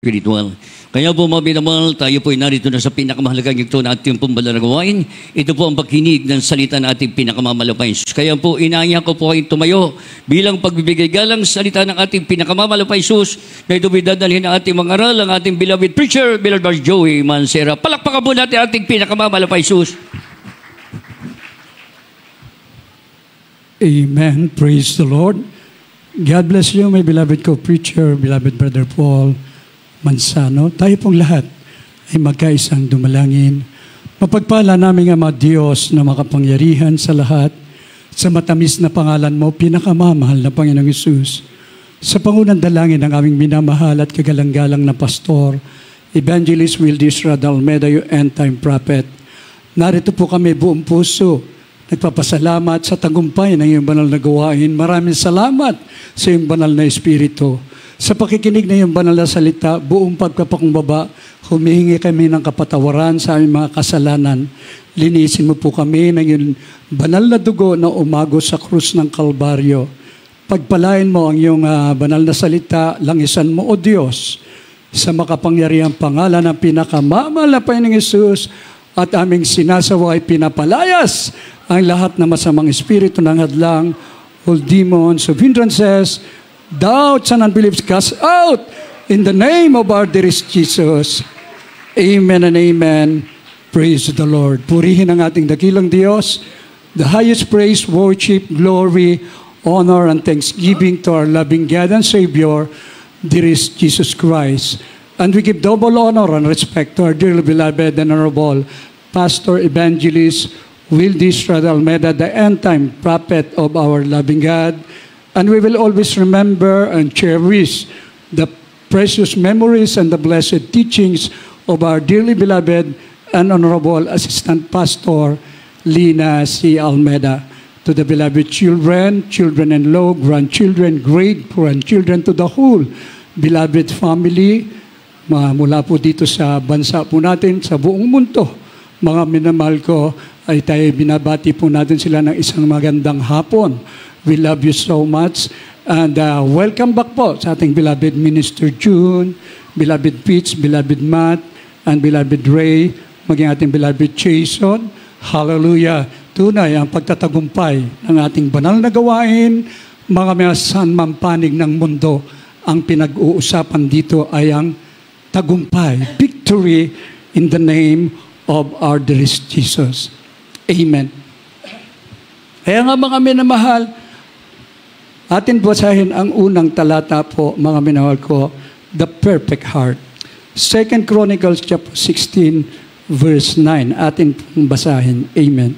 spiritual. Kaya po mga minamahal, tayo po ay narito na sa pinakamahalagang yugto na ating pumbalang gawain. Ito po ang pagkinig ng salita na ating pinakamamalupay. Kaya po inaaya ko po kayong tumayo bilang pagbibigay galang salita ng ating pinakamamalupay Sus na ito bidadalhin ng ating mga aral, ang ating beloved preacher, beloved Joey Mancera. Palakpakan po natin ating pinakamamalupay Sus. Amen. Praise the Lord. God bless you, my beloved co-preacher, beloved Brother Paul Mansano. Tayo pong lahat ay magkaisang dumalangin. Mapagpala namin Ama Diyos na makapangyarihan sa lahat, sa matamis na pangalan mo, pinakamamahal na Panginoong Hesus. Sa pangunang dalangin ng aming minamahal at kagalang-galang na pastor, Evangelist Wildis Radalmeda, yung end-time prophet. Narito po kami buong puso, nagpapasalamat sa tagumpay ng iyong banal na gawain. Maraming salamat sa iyong banal na Espiritu. Sa pakikinig ng iyong banal na salita, buong pagpapakumbaba, humihingi kami ng kapatawaran sa aming mga kasalanan. Linisin mo po kami ng iyong banal na dugo na umago sa krus ng Kalbaryo. Pagpalain mo ang iyong banal na salita, langisan mo, O Diyos, sa makapangyarihang pangalan ng pinakamamahal na Panginoong Hesus, at aming sinasawa ay pinapalayas ang lahat na masamang espiritu ng hadlang, all demons of hindrances, doubts and unbeliefs cast out in the name of our dearest Jesus. Amen and amen. Praise the Lord. Purihin ang ating dakilang Diyos. The highest praise, worship, glory, honor, and thanksgiving to our loving God and Savior, dearest Jesus Christ. And we give double honor and respect to our dearly beloved and honorable Pastor Evangelist Wildis Radalmeda, the end-time prophet of our loving God. And we will always remember and cherish the precious memories and the blessed teachings of our dearly beloved and honorable Assistant Pastor, Lina C. Almeda. To the beloved children, children-in-law, grandchildren, great-grandchildren, to the whole beloved family, mula po dito sa bansa po natin, sa buong mundo, mga minamahal ko, ay tayo binabati po natin sila ng isang magandang hapon. We love you so much. And welcome back po sa ating beloved Minister June, beloved Pitch, beloved Matt, and beloved Ray, maging ating beloved Jason. Hallelujah. Tunay ang pagtatagumpay ng ating banal na gawain, mga sanmampanig ng mundo. Ang pinag-uusapan dito ay ang tagumpay, victory in the name of our dearest Jesus. Amen. Kaya nga mga minamahal, atin basahin ang unang talata po, mga minamahal ko, the perfect heart. 2 Chronicles chapter 16, verse 9. Atin pong basahin. Amen.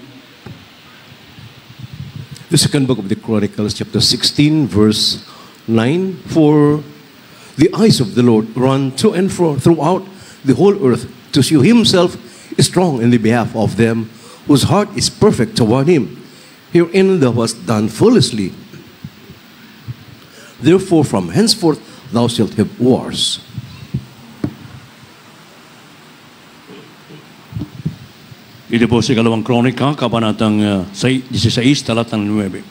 The second book of the Chronicles, chapter 16, verse 9. For the eyes of the Lord run to and fro throughout the whole earth to show himself strong in the behalf of them whose heart is perfect toward him. Herein thou hast done foolishly. Therefore from henceforth thou shalt have wars. Ito po sa ikalawang kronika, kabanatang 16, talatang 9.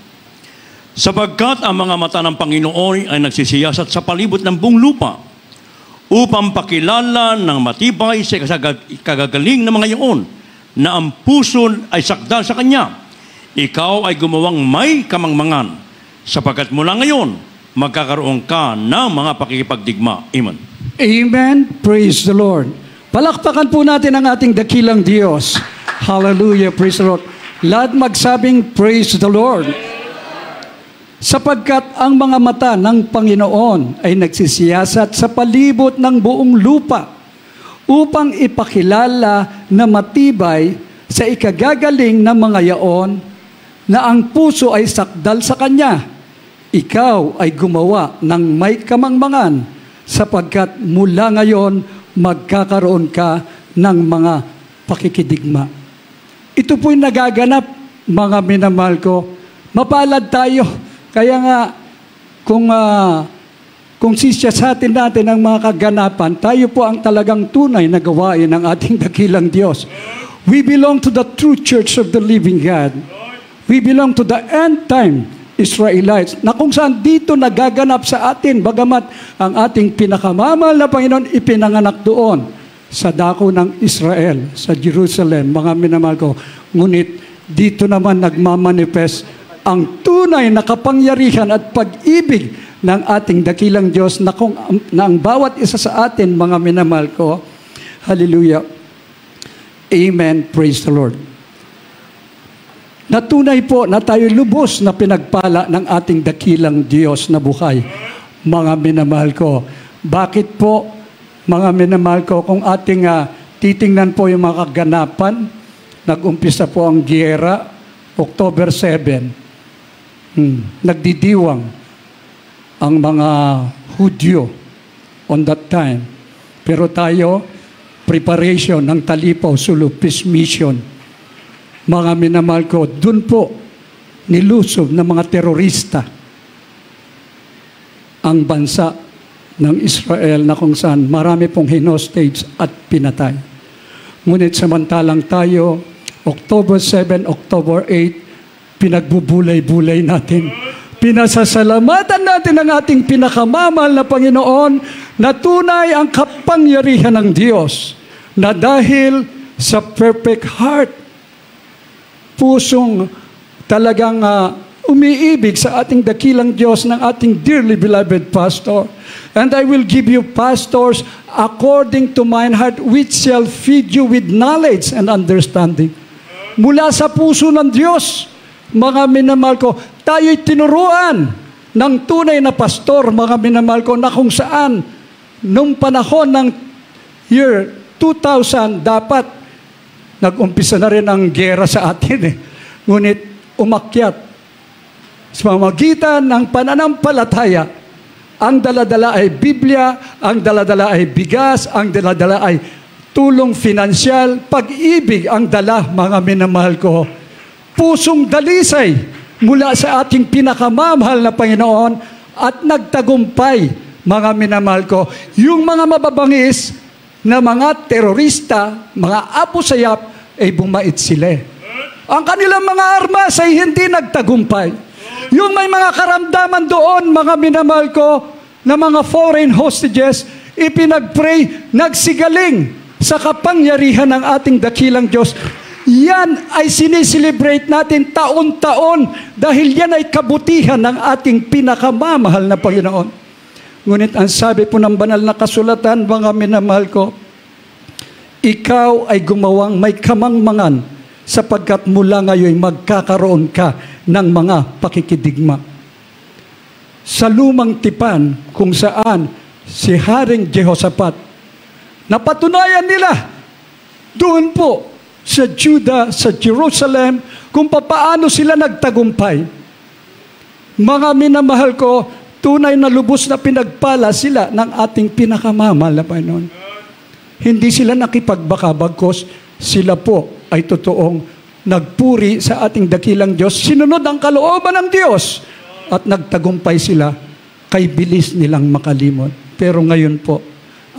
Sapagkat ang mga mata ng Panginoon ay nagsisiyasat sa palibot ng buong lupa upang pakilala ng matibay sa kagagaling ng mga iyon na ang puso ay sakdal sa Kanya. Ikaw ay gumawang may kamangmangan sapagkat mula ngayon magkakaroon ka ng mga pakikipagdigma. Amen. Amen. Praise the Lord. Palakpakan po natin ang ating dakilang Diyos. Hallelujah. Praise the Lord. Lahat magsabing praise the Lord. Sapagkat ang mga mata ng Panginoon ay nagsisiyasat sa palibot ng buong lupa upang ipakilala na matibay sa ikagagaling ng mga yaon na ang puso ay sakdal sa Kanya. Ikaw ay gumawa ng may kamangmangan sapagkat mula ngayon magkakaroon ka ng mga pakikidigma. Ito po'y nagaganap, mga minamahal ko. Mapalad tayo. Kaya nga, kung sisyasatin natin ang mga kaganapan, tayo po ang talagang tunay na gawain ng ating dakilang Diyos. We belong to the true church of the living God. We belong to the end time Israelites, na kung saan dito nagaganap sa atin, bagamat ang ating pinakamamahal na Panginoon ipinanganak doon sa dako ng Israel, sa Jerusalem, mga minamahal ko. Ngunit dito naman nagmamanifest ang tunay na kapangyarihan at pag-ibig ng ating dakilang Diyos na ang bawat isa sa atin, mga minamahal ko. Hallelujah. Amen. Praise the Lord. Natunay po na tayo lubos na pinagpala ng ating dakilang Diyos na buhay. Mga minamahal ko. Bakit po, mga minamahal ko, kung ating titingnan po yung mga kaganapan, nag-umpisa po ang giyera, October 7. Nagdidiwang ang mga Hudyo on that time. Pero tayo, preparation ng Talipaw, Sulu Peace Mission. Mga minamahal ko, dun po nilusob ng mga terorista ang bansa ng Israel na kung saan marami pong hinostage at pinatay. Ngunit samantalang tayo, October 7, October 8, pinagbubulay-bulay natin. Pinasasalamatan natin ang ating pinakamamahal na Panginoon na tunay ang kapangyarihan ng Diyos na dahil sa perfect heart, pusong talagang umiibig sa ating dakilang Diyos ng ating dearly beloved pastor. And I will give you pastors according to mine heart, which shall feed you with knowledge and understanding. Mula sa puso ng Diyos, mga minamahal ko, tayo'y tinuruan ng tunay na pastor, mga minamahal ko, na kung saan, nung panahon ng year 2000, dapat nag-umpisa na rin ang gera sa atin. Ngunit umakyat sa pamamagitan ng pananampalataya. Ang daladala ay Biblia, ang daladala ay bigas, ang daladala ay tulong finansyal, pag-ibig ang dala, mga minamahal ko. Pusong dalisay mula sa ating pinakamamahal na Panginoon at nagtagumpay, mga minamahal ko. Yung mga mababangis na mga terorista, mga apo-sayap, ay bumait sila. Ang kanilang mga armas ay hindi nagtagumpay. Yung may mga karamdaman doon, mga minamahal ko, na mga foreign hostages, ipinagpray, nagsigaling sa kapangyarihan ng ating dakilang Diyos. Yan ay siniselebrate natin taon-taon dahil yan ay kabutihan ng ating pinakamamahal na Panginoon. Ngunit ang sabi po ng banal na kasulatan, mga minamahal ko, ikaw ay gumawang may kamangmangan sapagkat mula ngayon magkakaroon ka ng mga pakikidigma. Sa lumang tipan kung saan si Haring Jehoshaphat, napatunayan nila doon po sa Judah, sa Jerusalem, kung paano sila nagtagumpay. Mga minamahal ko, tunay na lubos na pinagpala sila ng ating pinakamamahal na Panginoon. Hindi sila nakipagbaka-bagkos, sila po ay totoong nagpuri sa ating dakilang Diyos, sinunod ang kalooban ng Diyos, at nagtagumpay sila, kay bilis nilang makalimot. Pero ngayon po,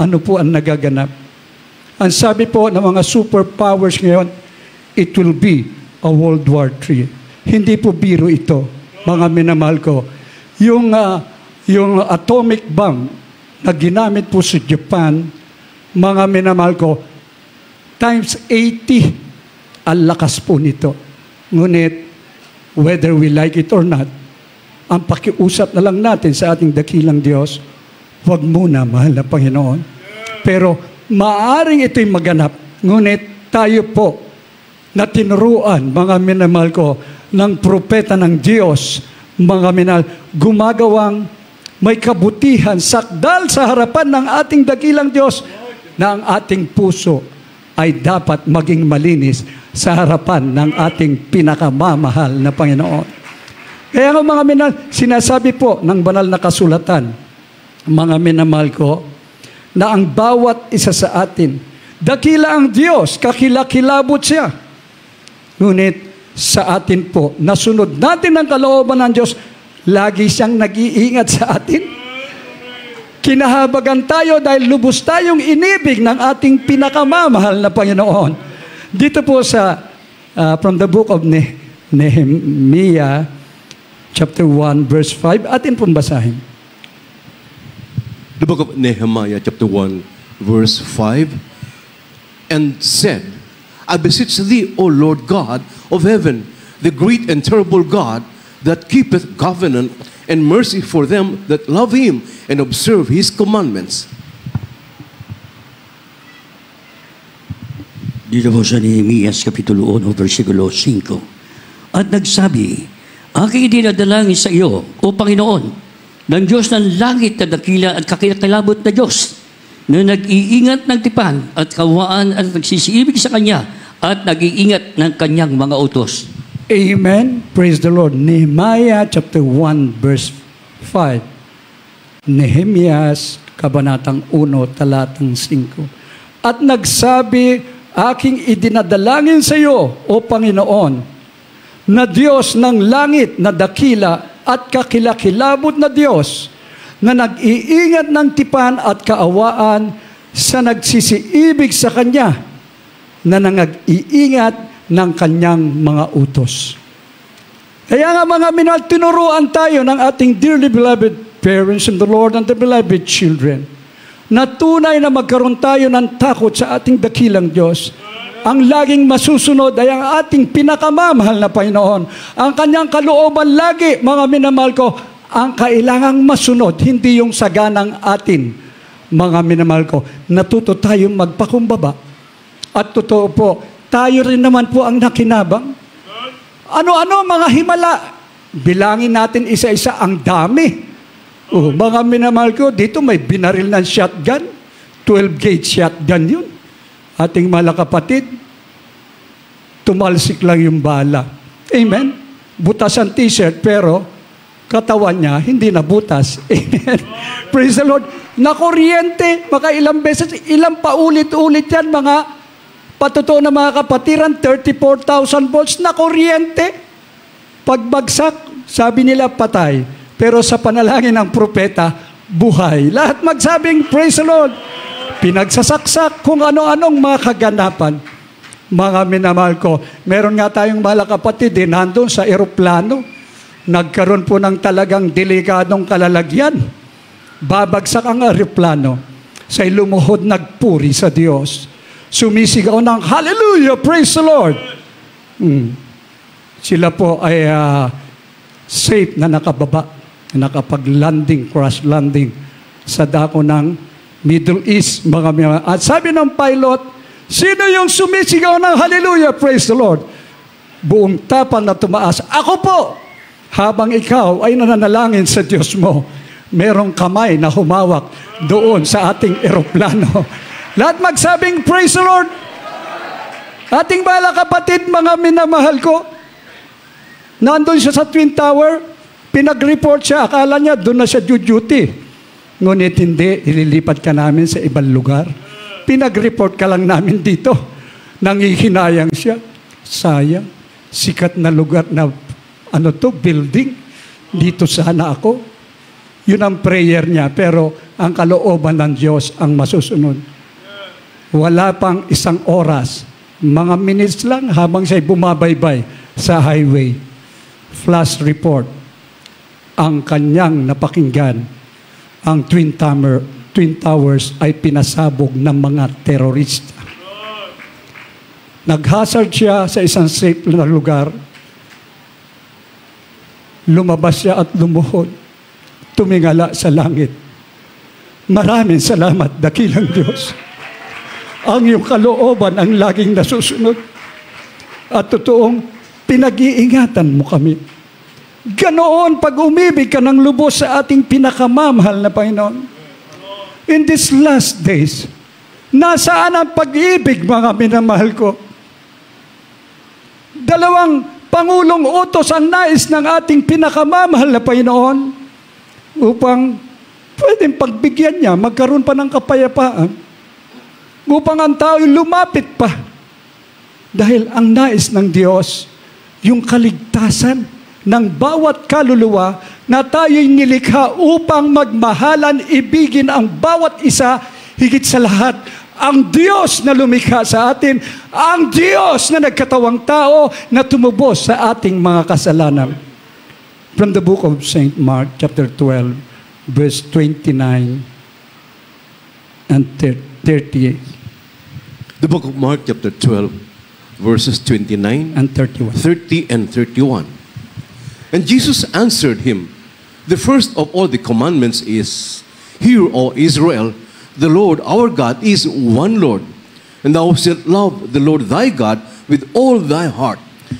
ano po ang nagaganap? Ang sabi po ng mga superpowers ngayon, it will be a World War III. Hindi po biro ito, mga minamahal ko. Yung atomic bomb na ginamit po sa Japan, mga minamahal ko, times 80 ang lakas po nito. Ngunit, whether we like it or not, ang pakiusap na lang natin sa ating dakilang Diyos, huwag muna, mahal na Panginoon. Pero, maaring ito'y maganap. Ngunit, tayo po, na tinuruan, mga minamahal ko, ng propeta ng Diyos, mga minamahal, gumagawang may kabutihan, sakdal sa harapan ng ating dakilang Diyos, na ang ating puso ay dapat maging malinis sa harapan ng ating pinakamamahal na Panginoon. Kaya nga mga minamahal, sinasabi po ng banal na kasulatan, mga minamahal ko, na ang bawat isa sa atin, dakila ang Diyos, kakilakilabot siya. Ngunit sa atin po, nasunod natin ang kalooban ng Diyos, lagi siyang nag-iingat sa atin. Kinahabagan tayo dahil lubos tayong inibig ng ating pinakamamahal na Panginoon. Dito po sa, from the book of Nehemiah, chapter 1, verse 5. Atin pong basahin. The book of Nehemiah, chapter 1, verse 5, and said, I beseech thee, O Lord God of heaven, the great and terrible God, that keepeth covenant and mercy for them that love him and observe his commandments. Dito po sa Nehemias Kapitulo 1, versikulo 5. At nagsabi, aking dinadalangin sa iyo, O Panginoon, ng Diyos ng langit na dakila at kakilakilabot na Diyos, na nag-iingat ng tipan at kawaan at nagsisiibig sa Kanya at nag-iingat ng Kanyang mga utos. Amen. Praise the Lord. Nehemiah chapter 1, verse 5. Nehemias, kabanatang 1, talatang 5. At nagsabi, aking idinadalangin sa iyo, O Panginoon, na Diyos ng langit na dakila at kakilakilabot na Diyos, na nag-iingat ng tipan at kaawaan sa nagsisiibig sa Kanya, na nag-iingat ng Kanyang mga utos. Kaya nga mga minahal, tinuruan tayo ng ating dearly beloved parents in the Lord and the beloved children, na tunay na magkaroon tayo ng takot sa ating dakilang Diyos. Ang laging masusunod ay ang ating pinakamamahal na Panginoon. Ang Kanyang kalooban lagi, mga minamahal ko, ang kailangang masunod, hindi yung saganang atin. Mga minamahal ko, natuto tayong magpakumbaba. At totoo po, tayo rin naman po ang nakinabang. Ano-ano mga himala? Bilangin natin isa-isa, ang dami. Mga minamahal ko, dito may binaril ng shotgun. 12-gauge shotgun yun. Ating mga kapatid, tumalsik lang yung bala. Amen? Butas ang t-shirt, pero katawan niya, hindi na butas. Amen? Praise the Lord. Nakuryente, makailang beses, ilang paulit-ulit yan, mga patotoo na mga kapatiran, 34,000 volts na kuryente. Pagbagsak, sabi nila patay. Pero sa panalangin ng propeta, buhay. Lahat magsabing, praise the Lord. Pinagsasaksak kung ano-anong mga kaganapan. Mga minamahal ko, meron nga tayong mga kapatid din, nandun sa eroplano. Nagkaroon po ng talagang delikadong kalalagyan. Babagsak ang eroplano. Sa'y lumuhod nagpuri sa Diyos. Sumisigaw ng hallelujah, praise the Lord. Sila po ay safe na nakababa, nakapag-landing, crash landing sa dako ng Middle East, mga. At sabi ng pilot, sino yung sumisigaw ng hallelujah, praise the Lord? Buong tapang na tumaas, ako po! Habang ikaw ay nananalangin sa Diyos mo, merong kamay na humawak doon sa ating eroplano. Lahat magsabing, praise the Lord! Ating bala kapatid, mga minamahal ko, nandun siya sa Twin Tower, pinag-report siya, akala niya doon na siya duty. Ngunit hindi, ililipat ka namin sa ibang lugar. Pinag-report ka lang namin dito. Nangihinayang siya. Sayang, sikat na lugar na building. Dito sana ako. Yun ang prayer niya. Pero ang kalooban ng Diyos ang masusunod. Wala pang isang oras. Mga minutes lang habang siya'y bumabaybay sa highway. Flash report. Ang kanyang napakinggan, ang Twin Towers ay pinasabog ng mga terorista. Nag-hazard siya sa isang safe na lugar. Lumabas siya at lumuhod. Tumingala sa langit. Maraming salamat, dakilang Diyos. Ang iyong kalooban ang laging nasusunod. At totoong pinag-iingatan mo kami. Ganoon pag umibig ka ng lubos sa ating pinakamamahal na Panginoon. In these last days, nasaan ang pag-ibig, mga minamahal ko? Dalawang pangulong utos ang nais ng ating pinakamamahal na Panginoon upang pwedeng pagbigyan niya, magkaroon pa ng kapayapaan, upang ang tao'y lumapit pa. Dahil ang nais ng Diyos, yung kaligtasan ng bawat kaluluwa na tayo'y nilikha upang magmahalan, ibigin ang bawat isa, higit sa lahat, ang Diyos na lumikha sa atin, ang Diyos na nagkatawang tao na tumubos sa ating mga kasalanan. from the book of St. Mark, chapter 12, verse 29 and 30 The book of Mark, chapter 12, verses 29, and 31. 30, and 31. And Jesus answered him, the first of all the commandments is, Hear, O Israel, the Lord our God is one Lord, and thou shalt love the Lord thy God with all thy heart,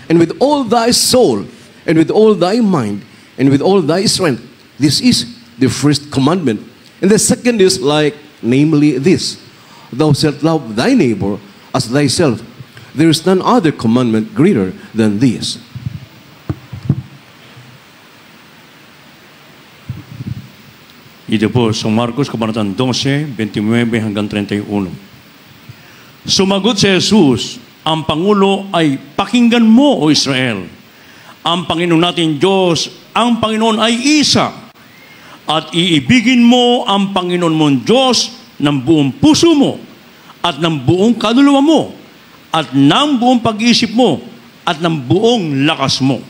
and with all thy soul, and with all thy mind, and with all thy strength. This is the first commandment. And the second is like, namely this, Thou shalt love thy neighbor as thyself. There is none other commandment greater than this. Ito po sa Marcos, Kabanatang 12, 29 hanggang 31. Sumagot si Jesus, ang Pangulo ay, pakinggan mo, O Israel. Ang Panginoon natin Diyos, ang Panginoon ay isa. At iibigin mo ang Panginoon mong Diyos ng buong puso mo, at ng buong kaluluwa mo, at ng buong pag-iisip mo, at ng buong lakas mo.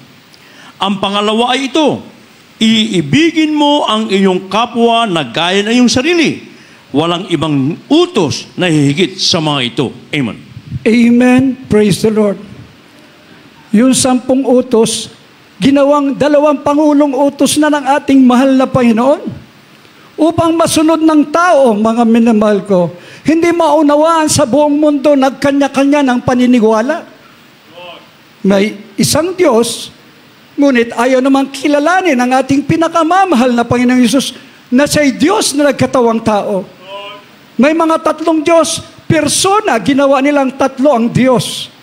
Ang pangalawa ay ito, iibigin mo ang iyong kapwa na gaya ng iyong sarili. Walang ibang utos na hihigit sa mga ito. Amen. Amen. Praise the Lord. Yung 10 utos, ginawang 2 pangulong utos na ng ating mahal na Panginoon upang masunod ng tao, mga minamahal ko. Hindi maunawaan sa buong mundo, nagkanya-kanya ng paniniwala. May isang Diyos, ngunit ayaw naman kilalanin ang ating pinakamamahal na Panginoong Hesus na siya'y Diyos na nagkatawang tao. May mga 3 Diyos, persona, ginawa nilang 3 ang Diyos.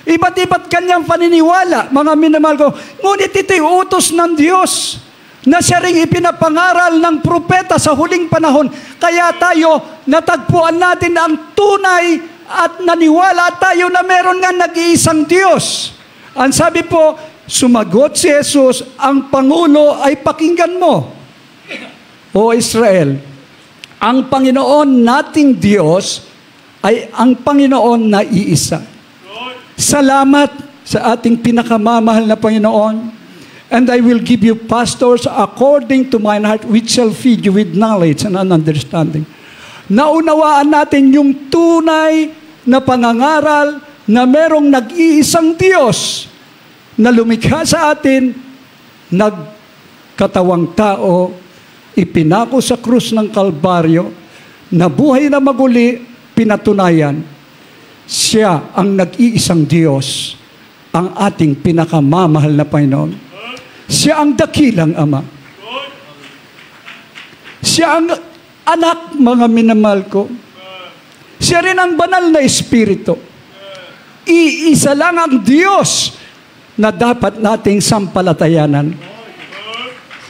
Iba't-iba't kanyang paniniwala, mga minamahal ko. Ngunit ito'y utos ng Diyos na siya ring ipinapangaral ng propeta sa huling panahon. Kaya tayo, natagpuan natin ang tunay at naniwala tayo na meron nga nag-iisang Diyos. Ang sabi po, sumagot si Jesus, ang Pangulo ay pakinggan mo, O Israel. Ang Panginoon nating Diyos ay ang Panginoon na iisa. Salamat sa ating pinakamamahal na Panginoon. And I will give you pastors according to mine heart, which shall feed you with knowledge and understanding. Naunawaan natin yung tunay na pangangaral na merong nag-iisang Diyos na lumikha sa atin, nagkatawang tao, ipinako sa krus ng Kalbaryo, nabuhay na maguli, pinatunayan. Siya ang nag-iisang Diyos, ang ating pinakamamahal na Panginoon. Siya ang dakilang Ama. Siya ang anak, mga minamahal ko. Siya rin ang banal na Espiritu. Iisa lang ang Diyos na dapat nating sampalatayanan.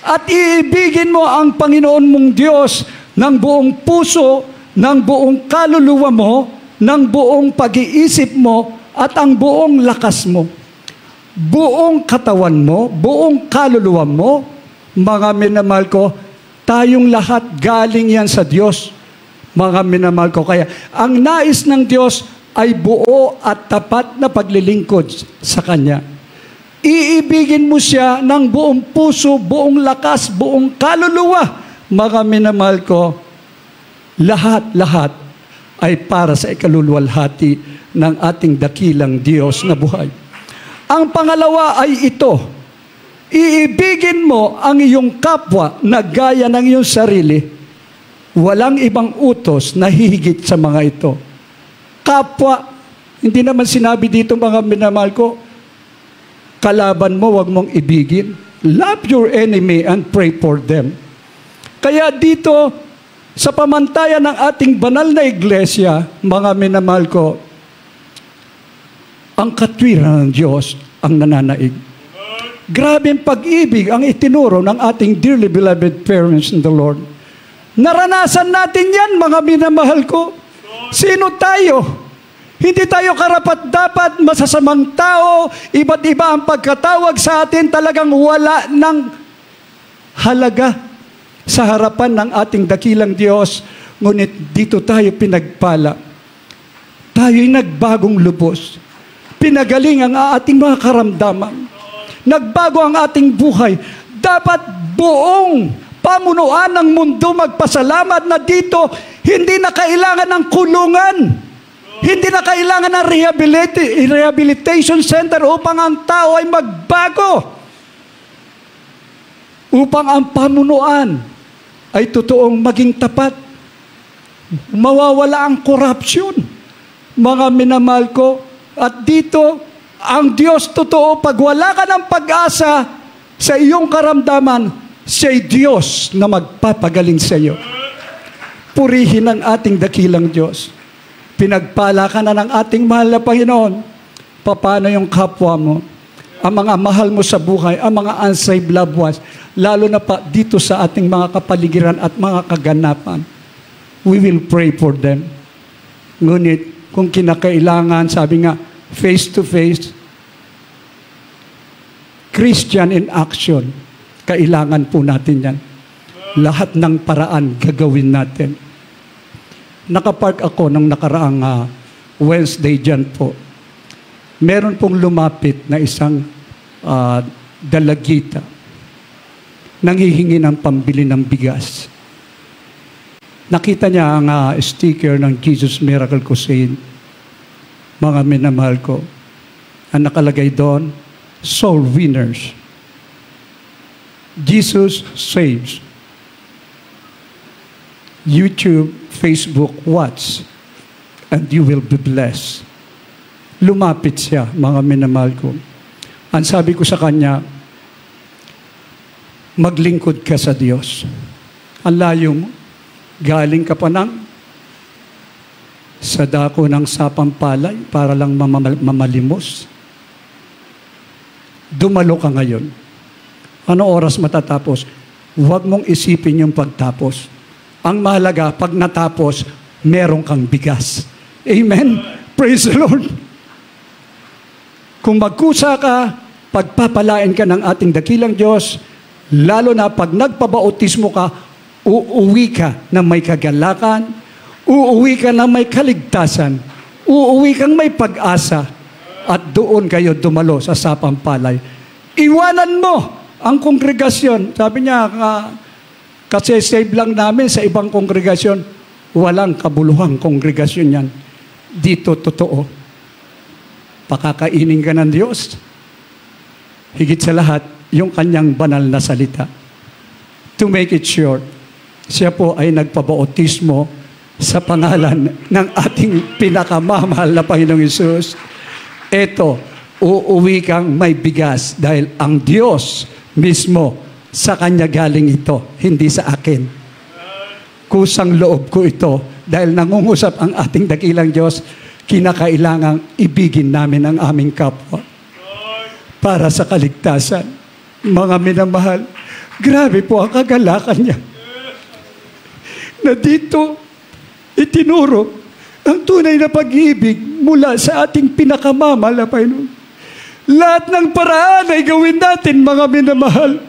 At iibigin mo ang Panginoon mong Diyos ng buong puso, ng buong kaluluwa mo, ng buong pag-iisip mo, at ang buong lakas mo. Buong katawan mo, buong kaluluwa mo, mga minamahal ko, tayong lahat galing yan sa Diyos, mga minamahal ko. Kaya, ang nais ng Diyos ay buo at tapat na paglilingkod sa Kanya. Iibigin mo siya ng buong puso, buong lakas, buong kaluluwa, mga minamahal ko. Lahat-lahat ay para sa ikaluluwalhati ng ating dakilang Diyos na buhay. Ang pangalawa ay ito, iibigin mo ang iyong kapwa na gaya ng iyong sarili. Walang ibang utos na hihigit sa mga ito. Kapwa, hindi naman sinabi dito, mga minamahal ko, kalaban mo, wag mong ibigin. Love your enemy and pray for them. Kaya dito, sa pamantayan ng ating banal na iglesia, mga minamahal ko, ang katwiran ng Diyos ang nananaig. Grabe ang pag-ibig ang itinuro ng ating dearly beloved parents in the Lord. Naranasan natin yan, mga minamahal ko. Sino tayo? Hindi tayo karapat-dapat, masasamang tao, iba't iba ang pagkatawag sa atin, talagang wala ng halaga sa harapan ng ating dakilang Diyos. Ngunit dito tayo pinagpala. Tayo'y nagbagong lubos. Pinagaling ang ating mga karamdaman. Nagbago ang ating buhay Dapat buong pamunuan ng mundo magpasalamat na dito hindi na kailangan ng kulungan. Hindi na kailangan ng rehabilitation center upang ang tao ay magbago. Upang ang pamunuan ay totoong maging tapat. Mawawala ang korupsyon. Mga minamahal ko, at dito, ang Diyos totoo, pag wala ka ng pag-asa sa iyong karamdaman, siya'y Diyos na magpapagaling sa iyo. Purihin ang ating dakilang Diyos. Pinagpala ka na ng ating mahal na Panginoon. Paano yung kapwa mo? Ang mga mahal mo sa buhay, ang mga unsaved loved ones, lalo na pa dito sa ating mga kapaligiran at mga kaganapan. We will pray for them. Ngunit, kung kinakailangan, sabi nga, face-to-face, Christian in action, kailangan po natin yan. Lahat ng paraan gagawin natin. Nakapark ako ng nakaraang Wednesday dyan po. Meron pong lumapit na isang dalagita. Nanghihingi ng pambili ng bigas. Nakita niya ang sticker ng Jesus Miracle Crusade. Mga minamahal ko. Ang nakalagay doon, soul winners. Jesus saves. YouTube, Facebook, watch, and you will be blessed. Lumapit siya, mga minamahal ko. Ang sabi ko sa kanya, maglingkod ka sa Diyos. Ang layo mo, galing ka pa sa dako ng sapang palay para lang mamalimos. Dumalo ka ngayon. Ano oras matatapos? Huwag mong isipin yung pagtapos. Ang mahalaga, pag natapos, meron kang bigas. Amen? Praise the Lord. Kung magkusa ka, pagpapalain ka ng ating dakilang Diyos, lalo na pag nagpabautismo ka, uuwi ka na may kagalakan, uuwi ka na may kaligtasan, uuwi kang may pag-asa, at doon kayo dumalo sa sapang palay. Iwanan mo ang kongregasyon. Sabi niya, kasi save lang namin sa ibang kongregasyon, walang kabuluhang kongregasyon yan. Dito totoo. Pakakainin ka ng Diyos. Higit sa lahat, yung kanyang banal na salita. To make it short, siya po ay nagpabautismo sa pangalan ng ating pinakamamahal na Panginoong Hesus. Eto, uuwi kang may bigas dahil ang Diyos mismo sa Kanya galing ito, hindi sa akin. Kusang loob ko ito dahil nangungusap ang ating dakilang Diyos, kinakailangang ibigin namin ang aming kapwa para sa kaligtasan. Mga minamahal, grabe po ang kagalakan niya na dito itinuro ang tunay na pag-ibig mula sa ating pinakamamahal na Panginoon. Lahat ng paraan ay gawin natin, mga minamahal,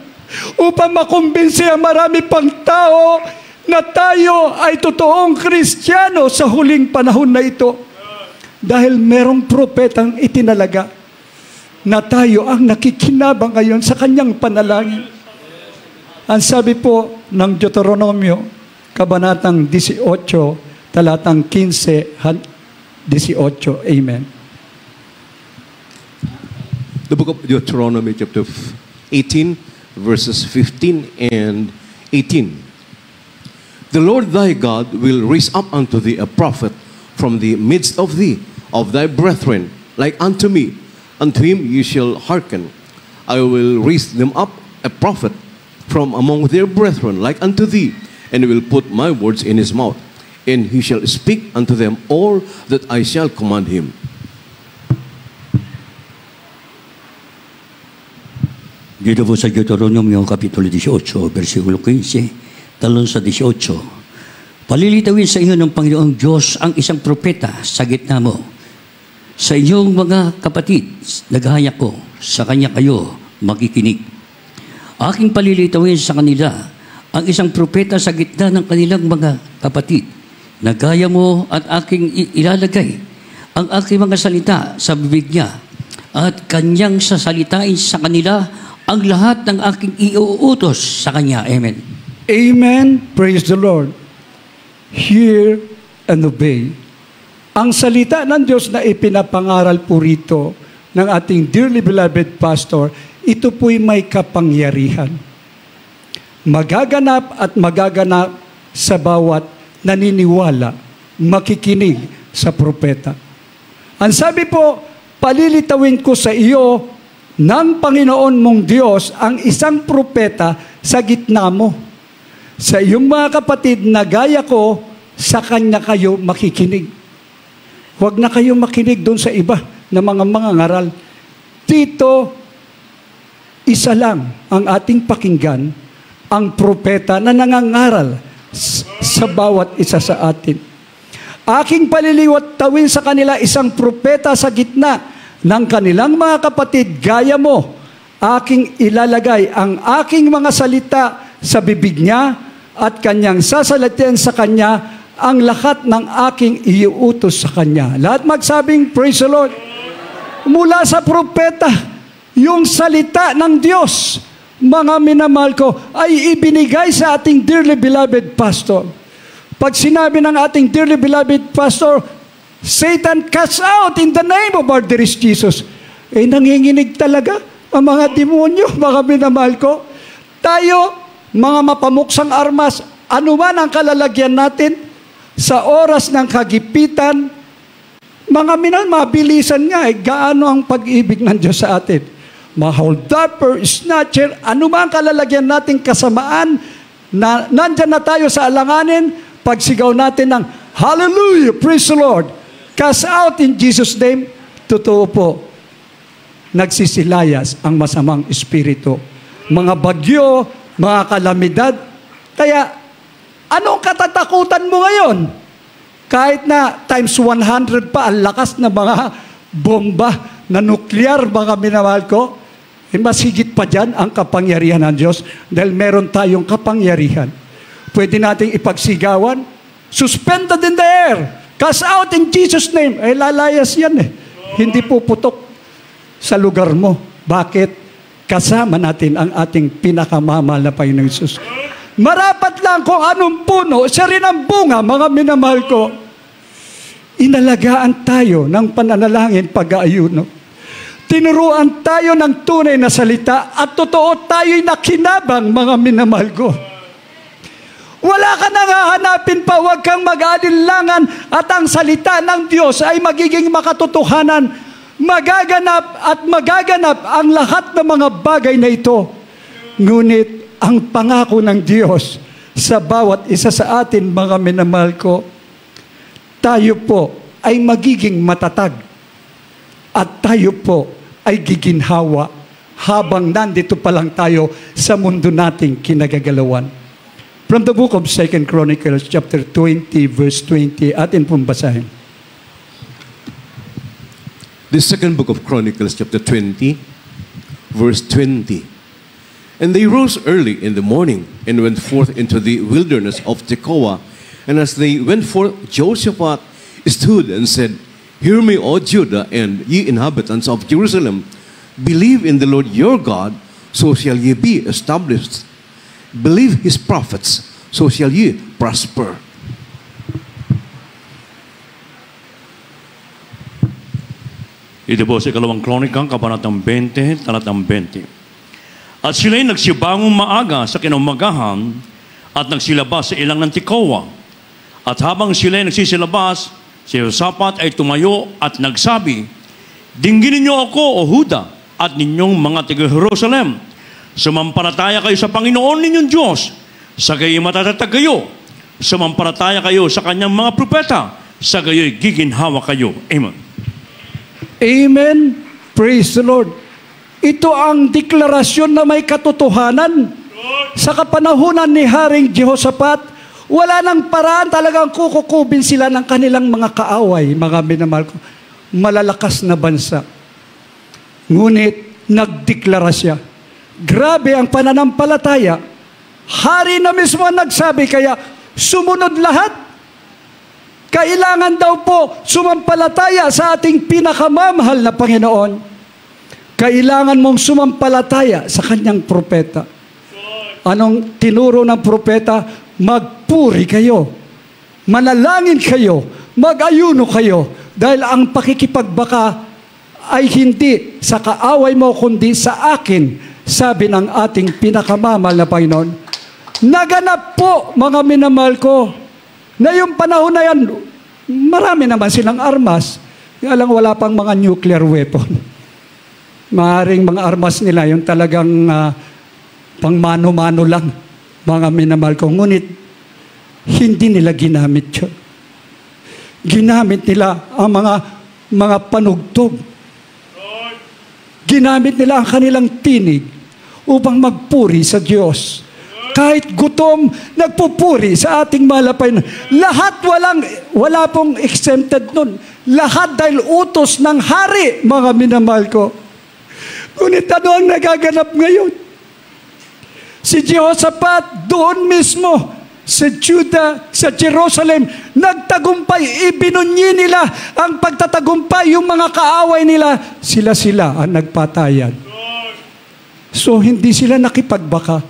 upang makumbinsi ang marami pang tao na tayo ay totoong Kristiyano sa huling panahon na ito. Dahil merong propetang itinalaga na tayo ang nakikinabang ngayon sa kanyang panalangin. Ang sabi po ng Deuteronomio, Kabanatang 18, talatang 15-18. Amen. The book of Deuteronomy, chapter 18, verses 15 and 18. The Lord thy God will raise up unto thee a prophet from the midst of thee, of thy brethren, like unto me. Unto him you shall hearken. I will raise them up a prophet from among their brethren, like unto thee, and will put my words in his mouth, and he shall speak unto them all that I shall command him. Dito po sa Deuteronomio Kapitulo 18, versikulo 15, talon sa 18. Palilitawin sa iyo ng Panginoong Diyos ang isang propeta sa gitna mo. Sa iyong mga kapatid, naghahaya ko, sa kanya kayo makikinig. Aking palilitawin sa kanila ang isang propeta sa gitna ng kanilang mga kapatid. Nagaya mo at aking ilalagay ang aking mga salita sa bibig niya at kanyang sasalitain sa kanila ang lahat ng aking iuutos sa Kanya. Amen. Amen. Praise the Lord. Hear and obey. Ang salita ng Diyos na ipinapangaral po rito ng ating dearly beloved pastor, ito po'y may kapangyarihan. Magaganap at magaganap sa bawat naniniwala, makikinig sa propeta. Ang sabi po, palilitawin ko sa iyo ng Panginoon mong Diyos ang isang propeta sa gitna mo. Sa iyong mga kapatid na gaya ko, sa kanya kayo makikinig. Huwag na kayo makinig doon sa iba na mga ngaral. Dito, isa lang ang ating pakinggan, ang propeta na nangangaral sa bawat isa sa atin. Aking paliliwat tawin sa kanila isang propeta sa gitna ng kanilang mga kapatid, gaya mo. Aking ilalagay ang aking mga salita sa bibig niya at kanyang sasalitain sa kanya ang lahat ng aking iuutos sa kanya. Lahat magsabing, praise the Lord. Mula sa propeta, yung salita ng Diyos, mga minamahal ko, ay ibinigay sa ating dearly beloved pastor. Pag sinabi ng ating dearly beloved pastor, Satan cast out in the name of our dearest Jesus. Nanginginig talaga ang mga demonyo, mga minamahal ko. Tayo, mga mapamuksang armas, anuman ang kalalagyan natin, sa oras ng kagipitan, mga mabilisan nga, gaano ang pag-ibig ng Diyos sa atin. Hold-upper, snatcher, anuman kalalagyan natin kasamaan, na nandyan na tayo sa alanganin, pagsigaw natin ng Hallelujah, praise the Lord. Cast out in Jesus' name. Totoo po, nagsisilayas ang masamang espiritu. Mga bagyo, mga kalamidad. Kaya, anong katatakutan mo ngayon? Kahit na times 100 pa, ang lakas na mga bomba na nuklear, mga minamahal ko, mas higit pa dyan ang kapangyarihan ng Diyos dahil meron tayong kapangyarihan. Pwede nating ipagsigawan, suspended in the air, cast out in Jesus' name. Lalayas yan Hindi puputok sa lugar mo. Bakit? Kasama natin ang ating pinakamamahal na Panginoon Jesus. Marapat lang kung anong puno, siya rin ang bunga, mga minamahal ko. Inalagaan tayo ng pananalangin pag-aayuno. Tinuruan tayo ng tunay na salita at totoo tayo'y nakinabang, mga minamahal ko. Wala ka nang hahanapin pa, huwag kang mag-alinlangan at ang salita ng Diyos ay magiging makatotohanan. Magaganap at magaganap ang lahat ng mga bagay na ito. Ngunit, ang pangako ng Diyos sa bawat isa sa atin, mga minamahal ko, tayo po ay magiging matatag at tayo po ay giginhawa habang nandito pa lang tayo sa mundo nating kinagagalawan. From the book of 2 Chronicles chapter 20 verse 20, atin pong basahin. The second book of Chronicles chapter 20 verse 20. And they rose early in the morning and went forth into the wilderness of Tekoa. And as they went forth, Jehoshaphat stood and said, Hear me, O Judah, and ye inhabitants of Jerusalem. Believe in the Lord your God, so shall ye be established. Believe his prophets, so shall ye prosper. Ito po sa ikalawang kronika, kabanatang 20, talatang 20. At sila'y nagsibangong maaga sa kinaumagahan at nagsilabas sa ilang ng Tekoa. At habang sila'y nagsisilabas, si Jehoshaphat ay tumayo at nagsabi, Dingginin niyo ako, O Huda, at ninyong mga taga-Jerusalem. Sumampalataya kayo sa Panginoon ninyong Diyos, sa gayo'y matatatag kayo. Sumampalataya kayo sa kanyang mga propeta, sa gayo'y giginhawa kayo. Amen. Amen. Praise the Lord. Ito ang deklarasyon na may katotohanan. Sa kapanahunan ni Haring Jehoshaphat, wala nang paraan, talagang kukukubin sila ng kanilang mga kaaway, mga minamahal ko. Malalakas na bansa. Ngunit, nagdeklara siya. Grabe ang pananampalataya. Hari na mismo ang nagsabi, kaya sumunod lahat. Kailangan daw po sumampalataya sa ating pinakamamahal na Panginoon. kailangan mong sumampalataya sa kanyang propeta. Anong tinuro ng propeta? Magpuri kayo, manalangin kayo, mag-ayuno kayo, dahil ang pakikipagbaka ay hindi sa kaaway mo, kundi sa akin, sabi ng ating pinakamamahal na Panginoon. Naganap po, mga minamahal ko, na yung panahon na yan, marami naman silang armas, kaya lang wala pang mga nuclear weapon. Maaring mga armas nila, yung talagang pang mano-mano lang, mga minamahal ko. Ngunit, hindi nila ginamit yun. Ginamit nila ang mga panugtog. Ginamit nila ang kanilang tinig upang magpuri sa Diyos. Kahit gutom, nagpupuri sa ating malapay. Lahat wala pong exempted nun. Lahat dahil utos ng hari, mga minamahal ko. Ngunit ano ang nagaganap ngayon? Si Jehoshaphat doon mismo sa Judah, sa Jerusalem, nagtagumpay, ibinunyi nila ang pagtatagumpay, yung mga kaaway nila, sila ang nagpatayan. So hindi sila nakipagbaka.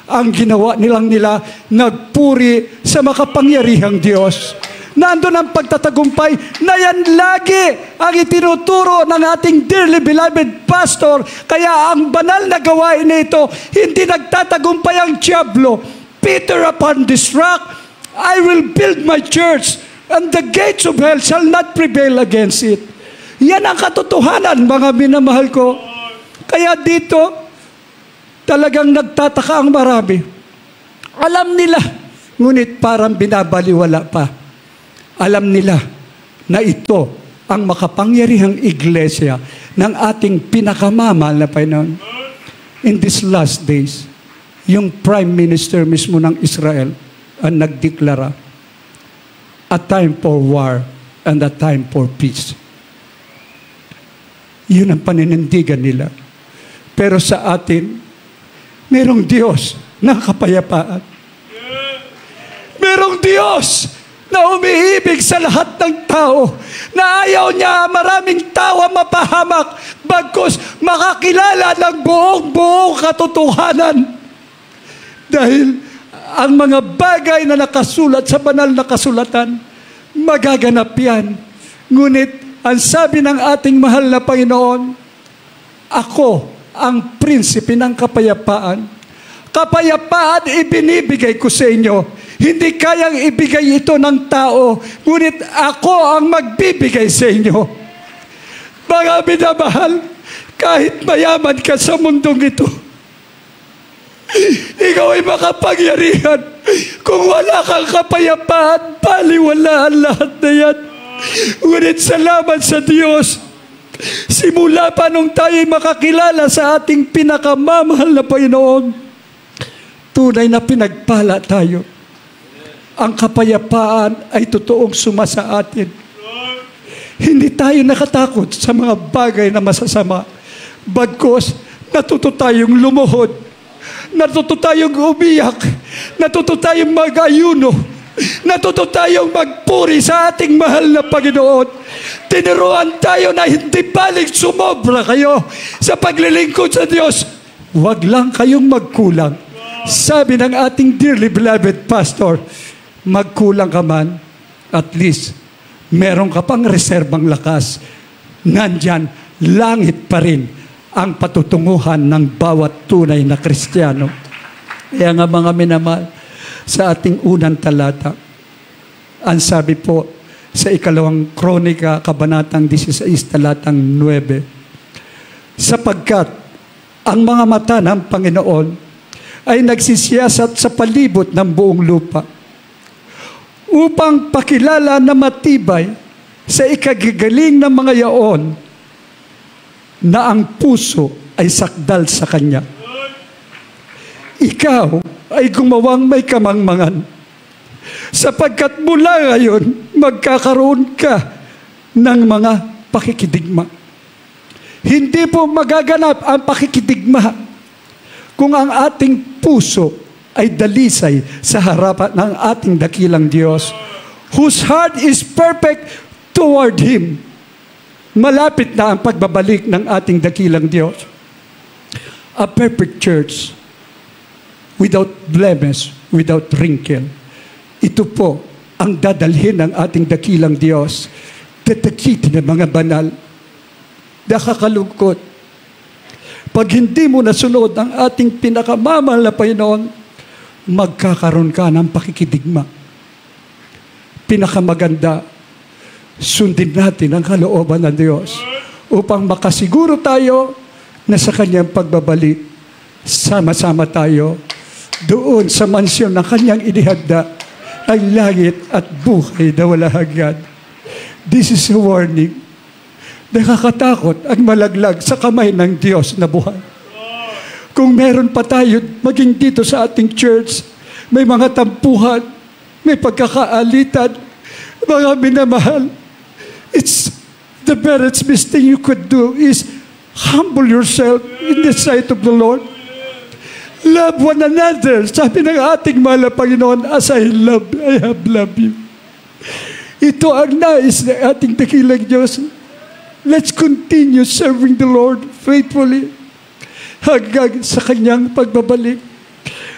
Ang ginawa nila, nagpuri sa makapangyarihang Diyos. Nandun ang pagtatagumpay na yan lagi ang itinuturo ng ating dearly beloved pastor. Kaya ang banal na gawain na ito, hindi nagtatagumpay ang diablo. Peter, upon this rock, I will build my church, and the gates of hell shall not prevail against it. Yan ang katotohanan, mga minamahal ko. Kaya dito, talagang nagtataka ang marami. Alam nila, ngunit parang binabaliwala pa. Alam nila na ito ang makapangyarihang iglesia ng ating pinakamamahal na Panginoon. In these last days, yung Prime Minister mismo ng Israel ang nagdeklara, a time for war and a time for peace. Yun ang paninindigan nila. Pero sa atin, merong Diyos na kapayapaan. Merong Diyos na umiibig sa lahat ng tao, na ayaw niya maraming tao mapahamak, bagkus makakilala ng buong katotohanan. Dahil ang mga bagay na nakasulat sa banal na kasulatan, magaganap yan. Ngunit, ang sabi ng ating mahal na Panginoon, ako ang prinsipe ng kapayapaan. Kapayapaan ibinibigay ko sa inyo. Hindi kayang ibigay ito ng tao, ngunit ako ang magbibigay sa inyo. Mga minamahal, kahit mayaman ka sa mundong ito, ikaw ay makapangyarihan. Kung wala kang kapayapaan, baliwalaan lahat na yan. Ngunit salamat sa Diyos, simula pa nung tayo'y makakilala sa ating pinakamamahal na Panginoon, tunay na pinagpala tayo. Ang kapayapaan ay totoong sumasa atin. Hindi tayo nakatakot sa mga bagay na masasama. Bagkus, natuto tayong lumuhod. Natuto tayong umiyak. Natuto tayong mag-ayuno. Natuto tayong magpuri sa ating mahal na Panginoon. Tinuruan tayo na hindi balik sumobra kayo sa paglilingkod sa Diyos. Huwag lang kayong magkulang. Sabi ng ating dearly beloved pastor, magkulang ka man, at least, meron ka pang reserbang lakas. Nandyan, langit pa rin ang patutunguhan ng bawat tunay na Kristiyano. Kaya nga mga minamahal, sa ating unang talata, ang sabi po sa 2 Kronika, Kabanatang 16, talatang 9, sapagkat ang mga mata ng Panginoon ay nagsisiyasat sa palibot ng buong lupa, upang pakilala na matibay sa ikagagaling ng mga yaon na ang puso ay sakdal sa Kanya. Ikaw ay gumawang may kamangmangan, sapagkat mula ngayon magkakaroon ka ng mga pakikidigma. Hindi po magaganap ang pakikidigma kung ang ating puso ay dalisay sa harapan ng ating dakilang Diyos, whose heart is perfect toward Him. Malapit na ang pagbabalik ng ating dakilang Diyos. A perfect church without blemish, without wrinkle. Ito po ang dadalhin ng ating dakilang Diyos. Tatakitin ng mga banal. Nakakalungkot. Pag hindi mo nasunod ang ating pinakamamahal na Panginoon, magkakaroon ka ng pakikidigma. Pinakamaganda, sundin natin ang kalooban ng Diyos upang makasiguro tayo na sa Kanyang pagbabalik, sama-sama tayo doon sa mansyon na Kanyang inihanda ay langit at buhay na wala hanggan. This is a warning. Nakakatakot ang malaglag sa kamay ng Diyos na buhay. Kung meron pa tayo maging dito sa ating church, may mga tampuhan, may pagkakaalitan, mga minamahal, it's the best thing you could do is humble yourself in the sight of the Lord. Love one another. Sabi ng ating mahal na Panginoon, as I have loved you. Ito ang nais ng ating dakilang Diyos. Let's continue serving the Lord faithfully hanggang sa Kanyang pagbabalik.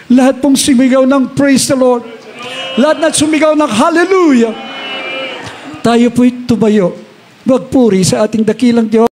Lahat pong sumigaw ng praise the Lord. Lahat na sumigaw ng hallelujah. Tayo po'y tumayo. Magpuri sa ating dakilang Diyos.